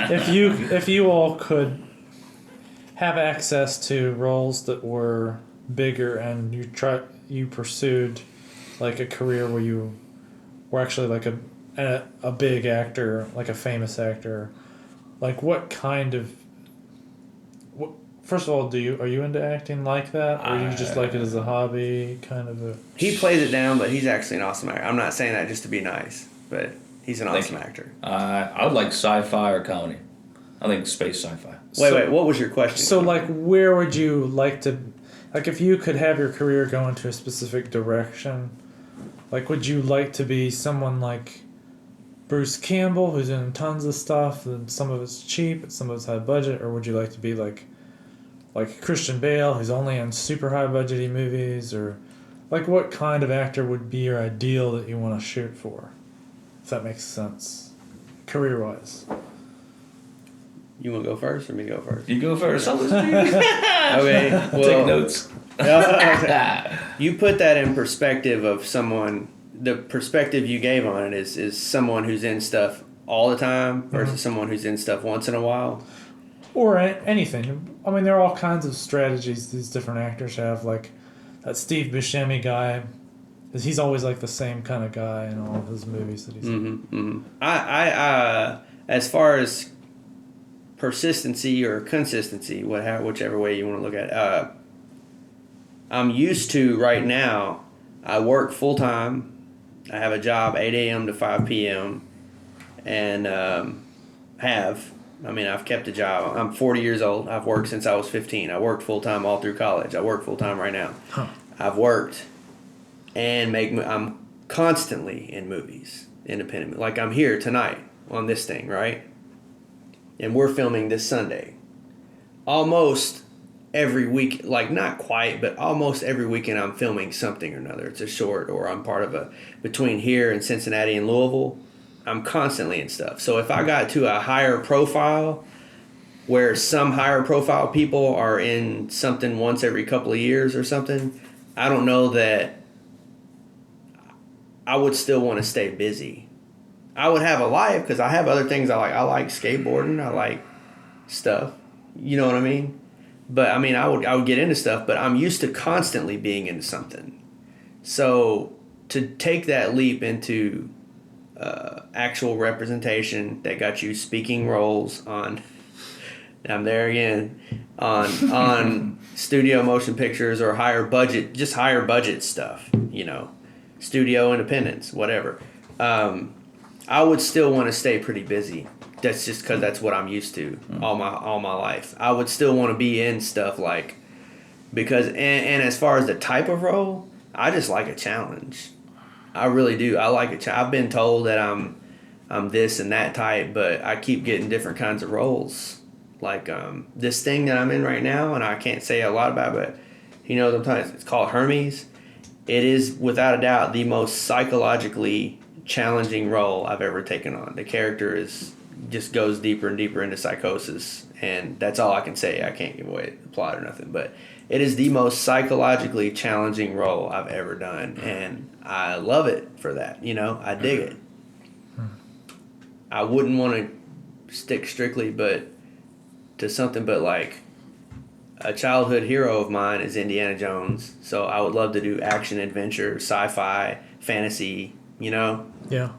if you all could have access to roles that were bigger and you pursued like a career where you were actually like a big actor, like a famous actor, like what kind of first of all, are you into acting like that, or you just like it as a hobby, kind of a? He plays it down, but he's actually an awesome actor. I'm not saying that just to be nice, but he's an awesome actor. I would like sci-fi or comedy. I think space sci-fi. Wait, what was your question? So, like, where would you like to, like, if you could have your career go into a specific direction, like, would you like to be someone like Bruce Campbell, who's in tons of stuff, and some of it's cheap, and some of it's high budget, or would you like to be like Christian Bale, who's only in super high budgety movies, or like what kind of actor would be your ideal that you want to shoot for, if that makes sense, career wise? You want to go first or me go first? You go first. Okay, well, take notes. You put that in perspective of someone. The perspective you gave on it is someone who's in stuff all the time versus someone who's in stuff once in a while. Or anything. I mean, there are all kinds of strategies these different actors have. Like that Steve Buscemi guy, he's always like the same kind of guy in all of his movies that he's in. I as far as persistency or consistency, whichever way you want to look at it, I'm used to right now. I work full time. I have a job 8 a.m. to 5 p.m. and I've kept a job. I'm 40 years old. I've worked since I was 15. I worked full time all through college. I work full time right now. I've worked and I'm constantly in movies, independent. Like I'm here tonight on this thing, right? And we're filming this Sunday. Almost every week, like not quite, but almost every weekend I'm filming something or another. It's a short, or I'm part of between here and Cincinnati and Louisville. I'm constantly in stuff. So if I got to a higher profile, where some higher profile people are in something once every couple of years or something, I don't know that I would still want to stay busy. I would have a life because I have other things I like. I like skateboarding. I like stuff. You know what I mean? But I mean, I would get into stuff, but I'm used to constantly being into something. So to take that leap into actual representation that got you speaking roles on, I'm there again, on studio motion pictures or higher budget stuff, studio independence, whatever. I would still want to stay pretty busy. That's just because that's what I'm used to all my life. I would still want to be in stuff because as far as the type of role, I just like a challenge. I really do. I like it. I've been told that I'm this and that type, but I keep getting different kinds of roles. Like this thing that I'm in right now, and I can't say a lot about it, but sometimes it's called Hermes. It is without a doubt the most psychologically challenging role I've ever taken on. The character just goes deeper and deeper into psychosis, and that's all I can say. I can't give away the plot or nothing, but it is the most psychologically challenging role I've ever done, and I love it for that. I dig it. I wouldn't want to stick strictly to something, but like a childhood hero of mine is Indiana Jones, so I would love to do action, adventure, sci-fi, fantasy, Yeah.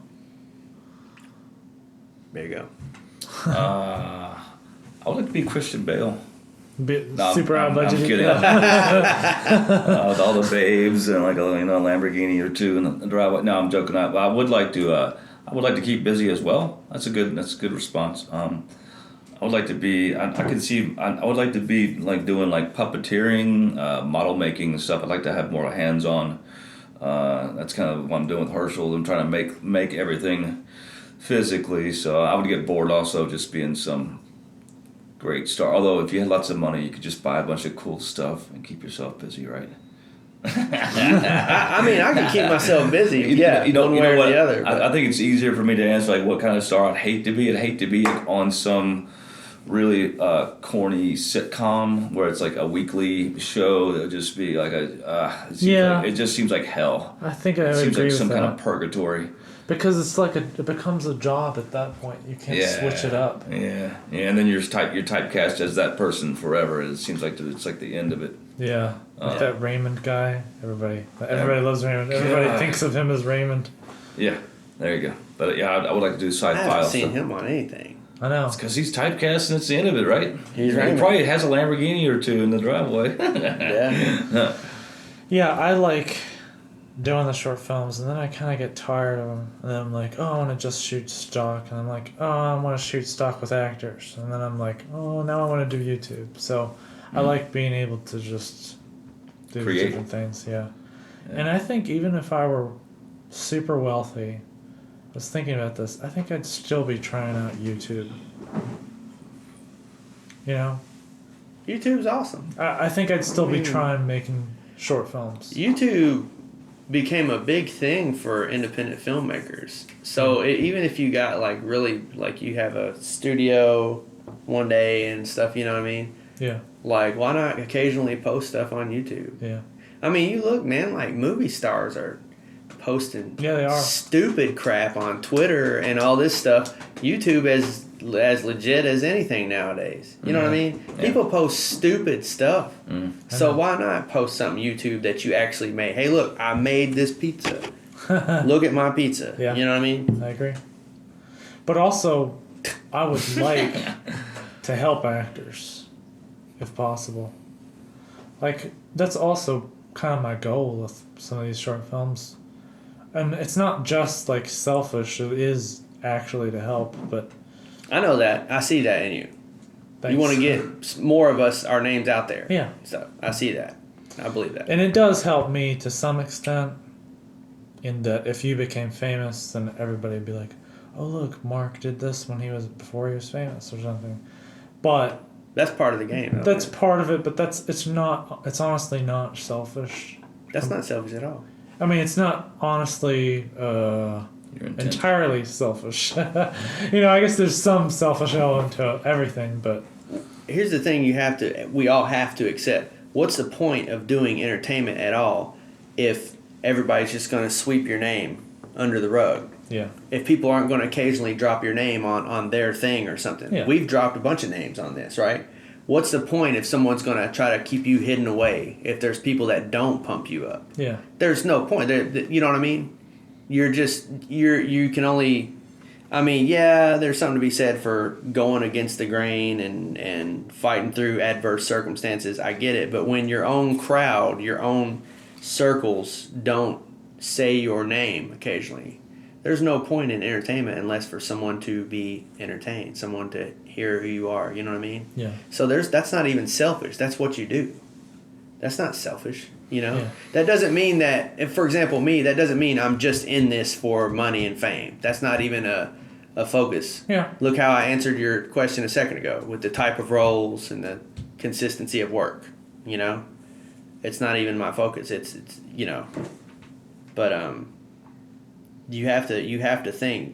There you go. I would like to be Christian Bale. Super high budget. I'm kidding. With all the babes and like a Lamborghini or two in the driveway. No, I'm joking. I would like to keep busy as well. That's a good response. I would like to be. I would like to be like doing like puppeteering, model making and stuff. I'd like to have more hands-on. That's kind of what I'm doing with Herschel. I'm trying to make everything physically. So I would get bored also just being some great star. Although if you had lots of money, you could just buy a bunch of cool stuff and keep yourself busy, right? I mean, I can keep myself busy. One way or the other. I think it's easier for me to answer like what kind of star I'd hate to be. I'd hate to be on some really corny sitcom where it's like a weekly show that would just be like it just seems like hell. I think I would agree with that. It seems like some kind of purgatory. Because it's like it becomes a job at that point. You can't switch it up. Yeah, and then you're typecast as that person forever. It seems like it's like the end of it. Yeah, like that Raymond guy. Everybody loves Raymond. Everybody God. thinks of him as Raymond. Yeah, there you go. But yeah, I would like to do I side haven't files. seen him on anything. I know. Because he's typecast and it's the end of it, right? He's He Raymond. probably has a Lamborghini or two in the driveway. Yeah. Yeah, I like doing the short films, and then I kind of get tired of them. And then I'm like, oh, I want to just shoot stock. And I'm like, oh, I want to shoot stock with actors. And then I'm like, oh, now I want to do YouTube. So I like being able to just do Create. different things. Yeah. And I think even if I were super wealthy, I was thinking about this, I think I'd still be trying out YouTube. You know? YouTube's awesome. I think I'd still be Mm. trying making short films. YouTube became a big thing for independent filmmakers. So even if you got like really like you have a studio one day and stuff, you know what I mean? Yeah. Like why not occasionally post stuff on YouTube? Yeah. I mean, you look, man, like movie stars are posting Yeah, they are. stupid crap on Twitter and all this stuff. YouTube is as legit as anything nowadays. You know what I mean? Yeah. People post stupid stuff. Mm. So why not post something YouTube that you actually made? Hey, look, I made this pizza. Look at my pizza. Yeah. You know what I mean? I agree. But also, I would like to help actors, if possible. Like, that's also kind of my goal with some of these short films. And it's not just, like, selfish. It is actually to help, but... I know that. I see that in you. Thanks. You want to get more of us, our names out there. Yeah. So I see that. I believe that. And it does help me to some extent, in that if you became famous, then everybody would be like, oh, look, Mark did this when before he was famous or something. But That's part of the game. Though, that's man. part of it, but it's honestly not selfish. That's not selfish at all. I mean, it's not honestly Your intent. entirely selfish. I guess there's some selfish element to everything, but Here's the thing we all have to accept. What's the point of doing entertainment at all if everybody's just going to sweep your name under the rug? yeah. If people aren't going to occasionally drop your name on their thing or something. Yeah. We've dropped a bunch of names on this, right? What's the point if someone's going to try to keep you hidden away if there's people that don't pump you up? Yeah. There's no point. You know what I mean? You can only... I mean, yeah, there's something to be said for going against the grain and fighting through adverse circumstances. I get it. But when your own crowd, your own circles don't say your name occasionally, there's no point in entertainment unless for someone to be entertained, someone to hear who you are. You know what I mean? Yeah. So that's not even selfish. That's what you do. That's not selfish. Yeah. That doesn't mean that, if, for example, me, that doesn't mean I'm just in this for money and fame. That's not even a focus. Yeah. Look how I answered your question a second ago with the type of roles and the consistency of work. It's not even my focus. It's but you have to think